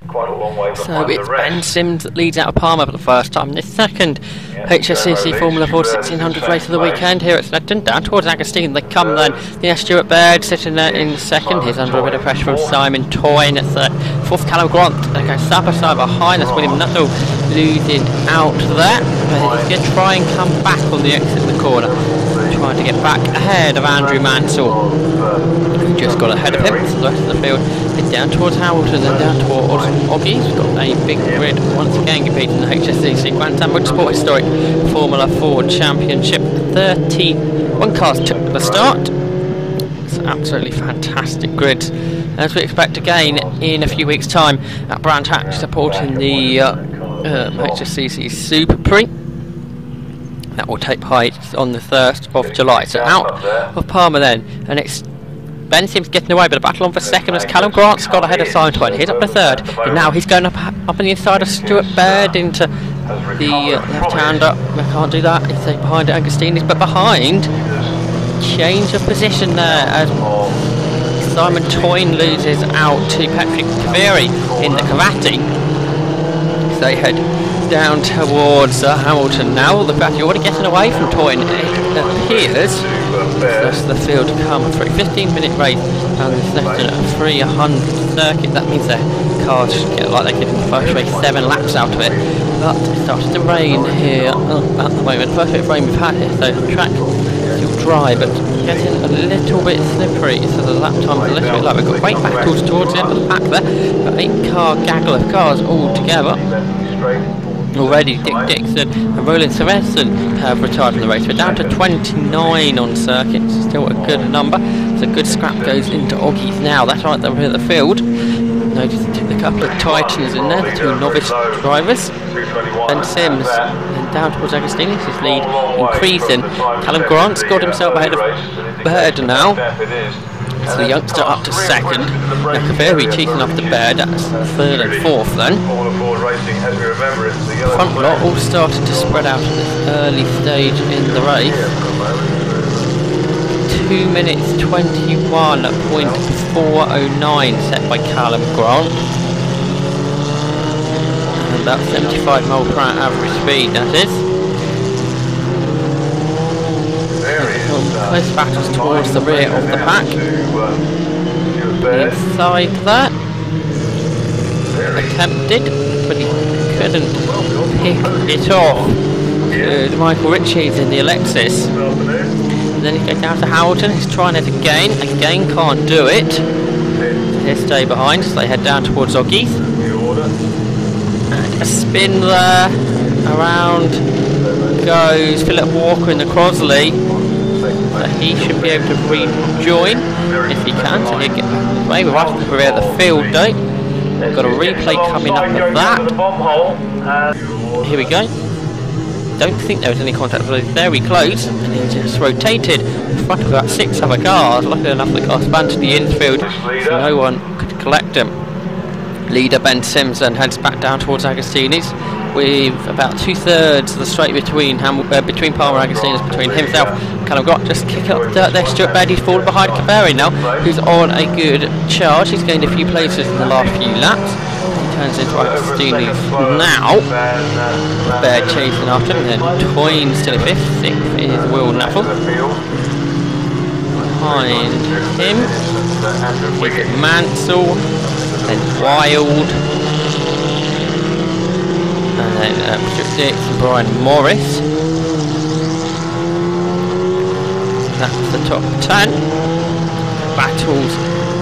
quite a long way behind So it's the rest. Ben Sims that leads out of Palmer for the first time. The second HSCC Formula Ford 1600 race of the weekend here at Snetterton. Down towards Agostine they come then. The Stuart Baird sitting there in second. He's under a bit of pressure from Simon Toyne at third. Fourth, Callum Grant. They go side by side behind. That's William Nuttall losing out there. He's going to try and come back on the exit of the corner. Trying to get back ahead of Andrew Mansell, who just got ahead of him. So the rest of the field is down towards Hamilton and down towards Oggies. We've got a big grid once again competing in the HSCC Grand Am Motorsport Historic Formula Ford Championship. 31 cars took the start. It's absolutely fantastic grid, as we expect again in a few weeks' time at Brand Hatch, supporting the HSCC Super Prix. That will take place on the 1st of July. So out of Palmer then, and it's Ben Sims getting away, but a battle on for second as Callum Grant's got ahead of Simon Toyne. He's up to third, and now he's going up on the inside of Stuart Baird into the left-hander. I can't do that. He's behind Agostini's, but behind, change of position there as Simon Toyne loses out to Patrick Kaveri in the Cavati. So they head down towards Hamilton now. The Cavati already getting away from Toyne, it appears. That's the field to come through. 15-minute race and there's left a 300 circuit. That means their cars should get like they did in the first race, 7 laps out of it. But it started to rain here at the moment. First bit of rain we've had here, so the track still dry but getting a little bit slippery, so the lap time's a little bit low. We've got weight battles towards the end of the pack there. Got 8-car gaggle of cars all together. Already Dick Dixon and Roland Sorensen have retired in the race. We're down to 29 on circuit, still a good number. So good scrap goes into Oggies now. That's right, they're in the field. Notice a couple of Titans in there, the 2 novice drivers. Ben Sims and down towards Agostini's, his lead increasing. Callum Grant's got himself ahead of Baird now. So the youngster up to second. Now Kaveri cheating up to Baird, that's third and fourth then. Front lot all started to spread out at this early stage in the race. 2 minutes 21.409 set by Callum Grant. And about 75 mph average speed, that is. Close battles towards the rear of the pack. Inside that, attempted, but he couldn't pick it off. Good, Michael Ritchie's in the Alexis. And then he goes down to Hamilton. He's trying it again can't do it. So he'll stay behind, so they head down towards Oggies. And a spin there. Around goes Philip Walker in the Crosley. He should be able to rejoin if he can, so he'll get back away. We're right at the rear of the field though. We've got a replay coming up of that. Here we go. Don't think there was any contact, but it's very close, and he just rotated in front of about 6 other cars. Luckily enough, the car spun to the infield, so no one could collect him. Leader Ben Sims then heads back down towards Agostini's, with about 2/3 of the straight between Palmer and Agostini's, between himself and Callum Grant. Just kick up dirt there. Stuart Baird, he's fallen behind Kaveri now, who's on a good charge. He's gained a few places in the last few laps. He turns into Agostini's now. Baird chasing after him, then Toyne still in 5th. 6th is Will Nuttall. Behind him is Mansell, then Wild, and then Stuart Dix and Brian Morris. That's the top 10. Battles,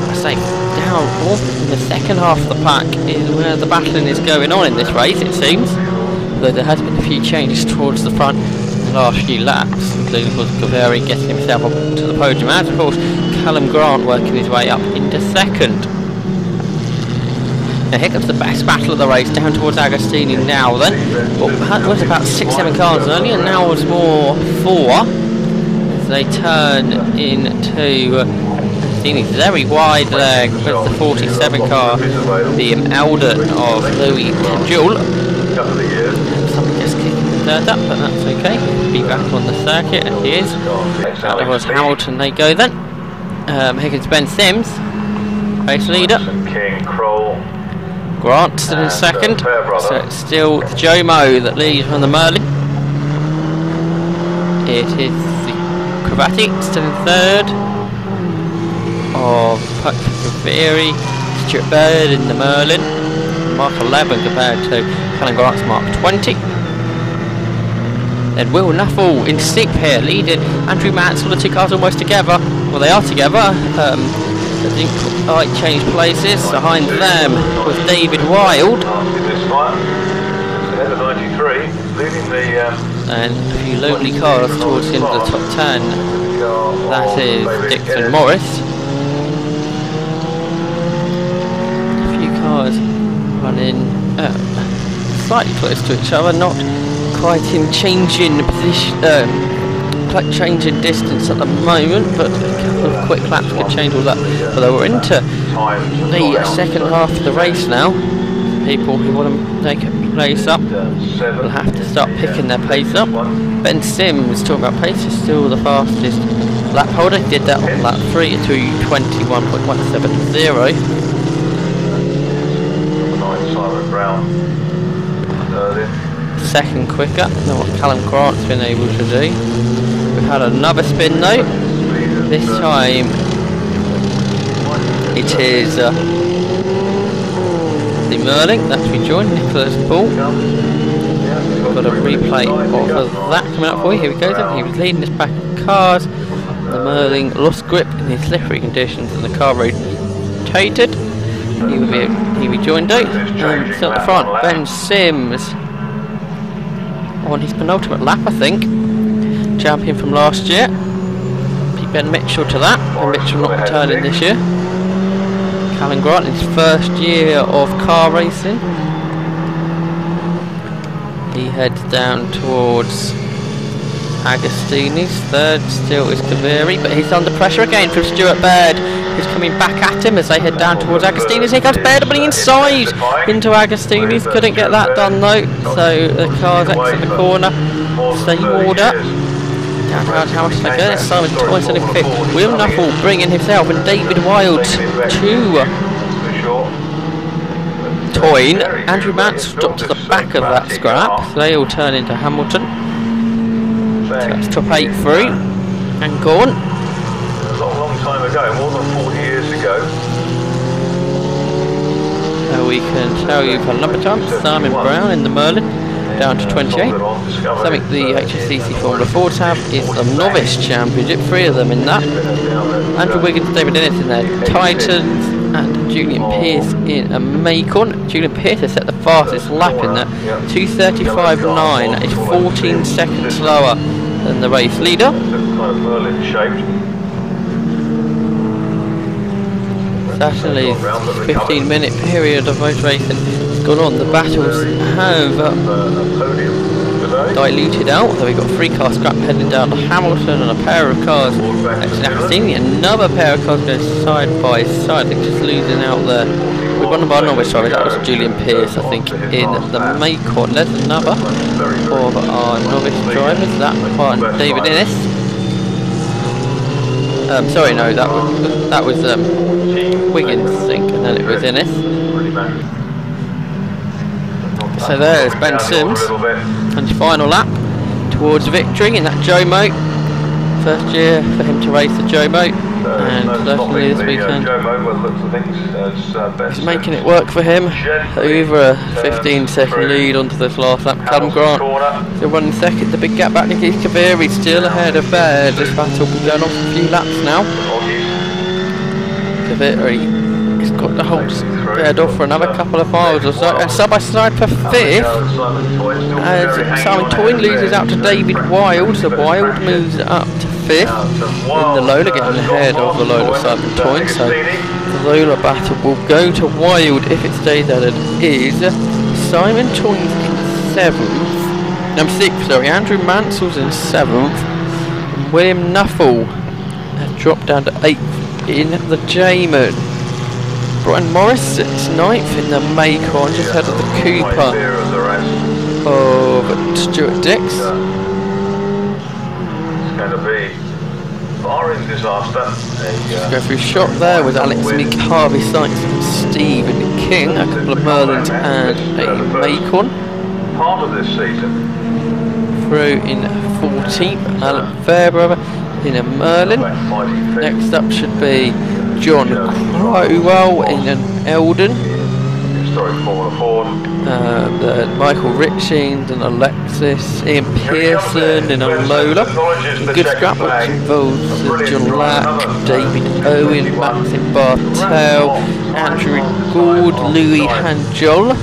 I say, down off in the second half of the pack is where the battling is going on in this race, it seems. Though there has been a few changes towards the front in the last few laps, including Kaveri getting himself up to the podium, and of course Callum Grant working his way up into second. Now here comes the best battle of the race, down towards Agostini now then. Well, it was about 6-7 cars earlier, and now it's more 4. As they turn into Agostini's very wide leg with the 47 car, the Eldon of Louis Joule. Something just kicking the dirt up, but that's okay. He'll be back on the circuit, as he is. Out towards Hamilton they go then. Here comes Ben Sims, race leader. Grant still in second, so it's still the Jomo that leads from the Merlin. It is the Cravati still in third, of Patrick Stuart Bird in the Merlin, Mark 11 compared to Callum Grant's Mark 20. Then Will Nuffle in 6th here, leading Andrew Mansell. The two cars almost together. Well, they are together. I think I changed places. Behind them was David Wild. And a few lonely cars towards the end of the top 10. That is Dixon Morris. A few cars running slightly close to each other, not quite in changing position, quite changing distance at the moment, but a couple of quick laps could change all that. Although we're into the second half of the race now, people who want to take a place up will have to start picking their pace up. Ben Sims, talking about pace, is still the fastest lap holder. He did that on lap 3 to 21.170. Second quicker than what Callum Grant's been able to do. We've had another spin though. This time it is the Merlin that's rejoined, Nicholas Paul. Got a replay of that coming up for you. Here we go then. He was leading this pack of cars. The Merlin lost grip in the slippery conditions and the car rotated. He rejoined out and still at the front. Ben Sims on his penultimate lap, I think. Champion from last year. Beat Ben Mitchell to that. Ben Mitchell not returning this year. Callum Grant in his first year of car racing. He heads down towards Agostini's. Third still is Kaveri, but he's under pressure again from Stuart Baird, who's coming back at him as they head down towards Agostini's. Here comes Baird, but inside into Agostini's. Couldn't get that done though, so the cars exit the corner. Same order. Down around Hamilton again. Simon Toynson in 5th. Will Nuffle bringing himself and David Wild to Toyn. Andrew Mansell dropped to the back of that scrap, so they all turn into Hamilton. So that's top 8 through and gone. A long time ago, more than 40 years ago. We can tell you for number time, Simon Brown in the Merlin down to 28. Something the HSCC Formula Fords have is the Novice Championship, 3 of them in that. Andrew Wiggins, David Innes in their Titans, and Julian Pearce in a Macon. Julian Pearce has set the fastest lap in that, 2:35.9. That is 14 seconds slower than the race leader. Certainly, 15-minute period of motor racing has gone on. The battles have diluted out. So we've got 3 car scrap heading down to Hamilton and a pair of cars next to Agostini. Another pair of cars going side by side. I think just losing out there. We've got number novice drivers. That was Julian Pearce, I think, in the Macon. There's another of our novice drivers. That one, David Innes. Sorry, no, that was Wiggins, I think, and then it was Innes. So there's Ben Sims and his final lap towards victory in that Jomo. First year for him to race the Jomo, and certainly this weekend he's making it work for him. Over a 15-second lead onto this last lap. Callum Grant still running second. The big gap back to Keith Kaveri, still ahead of Baird. This battle will be going on for a few laps now. Kaveri has got to hold Baird off for another couple of miles or so, and side by side for 5th as Simon Toyn loses out to David Wild. So Wild moves up to 5th in the Lola, getting ahead of the Lola Simon Toyn. So the Lola battle will go to Wild if it stays as it is. Simon Toyn's in 7th. No, 6th, sorry. Andrew Mansell's in 7th. And William Nuffle has dropped down to 8th in the Jamin. Brian Morris sits 9th in the Macon, just ahead of the Cooper of Stuart Dix. It's going to be disaster. Go through shot there with Alex Meek, Harvey Sykes and Stephen King, a couple of Merlins and a Macon. Part of this season. Through in 14th, Alan Fairbrother in a Merlin. Next up should be John Crowell in an Eldon. Historic Formula Ford. Michael Richings and Alexis. Ian Pearson in a Lola. Good scrap which involves John Lack, David Owen, Maxim Bartel, Andrew Gould, Louis Hanjol.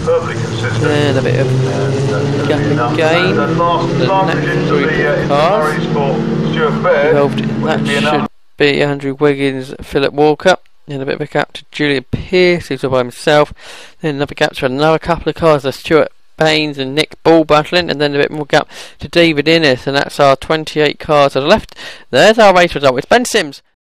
And a bit of gap and gain. The next group of cars involved in that should be Andrew Wiggins, Philip Walker. And a bit of a gap to Julian Pearce, who's all by himself. Then another gap to another couple of cars, there's Stuart Baines and Nick Ball battling. And then a bit more gap to David Innes. And that's our 28 cars to the left. There's our race result. It's Ben Sims.